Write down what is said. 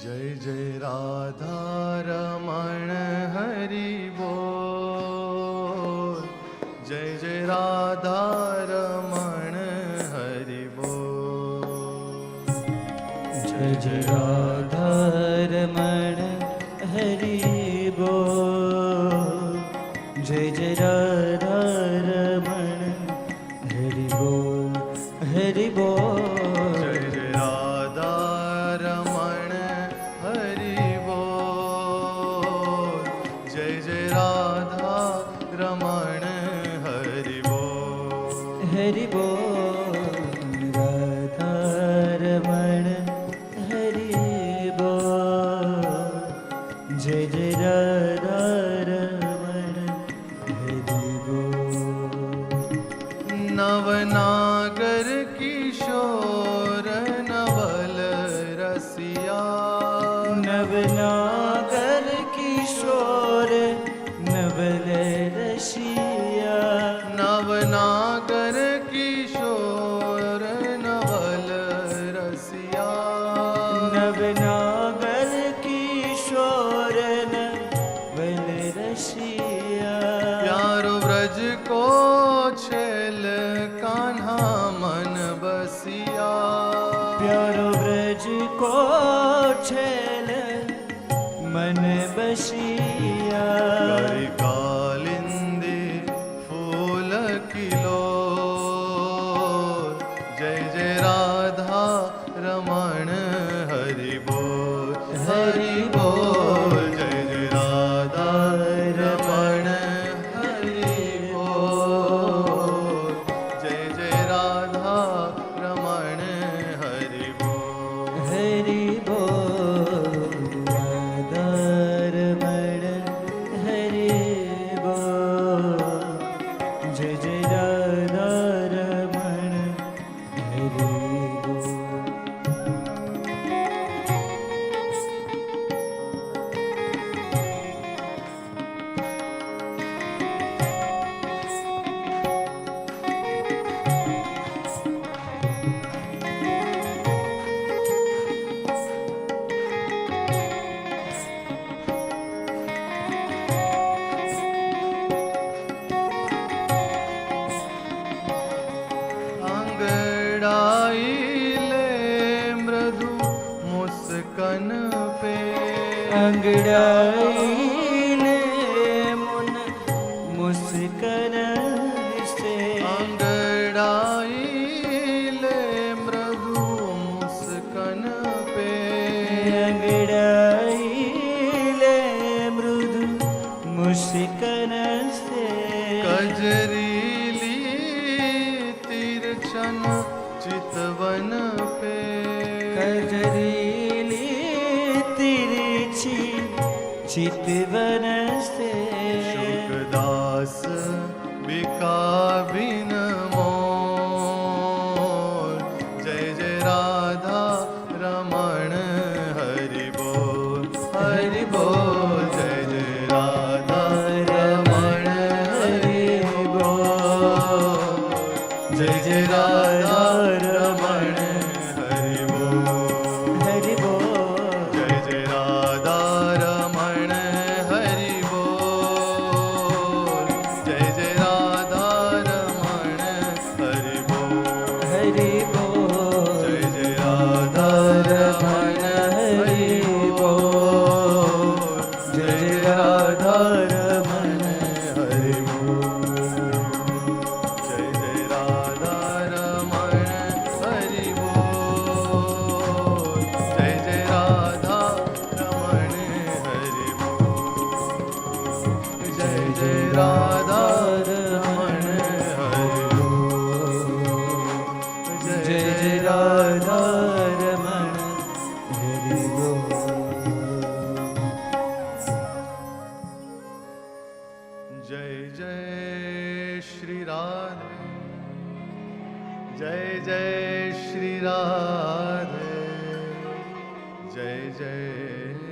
जय जय राधा रमण हरि बोल। जय जय राधा रमण हरि बोल। जय जय राधा रमण हरि बोल। जय जय राधा रमण हरि बोल हरि बोल। जय जय राधा रमण हरि बोल। जय जय राधा रमण हरि बोल हरि बोल। राधा रमण हरि बोल। जय जय राधा रमण हरि बोल। नवनागर किशोर नवल रसिया। नवनागर किशोर नवल रसिया। नवनागर किशोर नवल रसिया। नवनागर किशोर नवल रसिया। प्यारो ब्रज को छेल कान्हा मन बसिया। प्यारो ब्रज को छेल मन बसिया। करी कालिंदी फूल किलो। जय जय राधा रमण हरि बोल हरि बोल। जय जय राधा रमण हरि बोल। जय जय राधा रमण हरि बोल हरि बोल। राधा रमण हरि बोल। जय जय राधा रमण हरि बोल। अंगड़ाई ले मृदु मुस्कन पे। अंगड़ाई ले मुन मुस्कन से। अंगड़ाई ले मृदु मुस्कन पे। अंगड़ाई ले मृदु मुस्कन से। कजरीली तिरछन चितवन पे। कजरीली तिरछी चितवन से। शुकदास बिका बिन मोर। जय जय राधा रमण हरि बोल हरि बोल। जय जय राधा रमण हरि बोल। जय जय राधा रमण हरि बोल हरि बोल। जय जय राधा रमण हरि बोल। जय जय राधा रमण हरि बोल हरि बोल। जय जय राधा रमण हरि बोल। जय जय राधा रमण हरि बोल। जय जय राधा रमण हरि बोल। जय जय राधा रमण हरि बोल। जय जय राधा रमण हरि बोल। जय जय राधा रमण हरि बोल। जय जय श्री राधे। जय जय श्री राधे। जय जय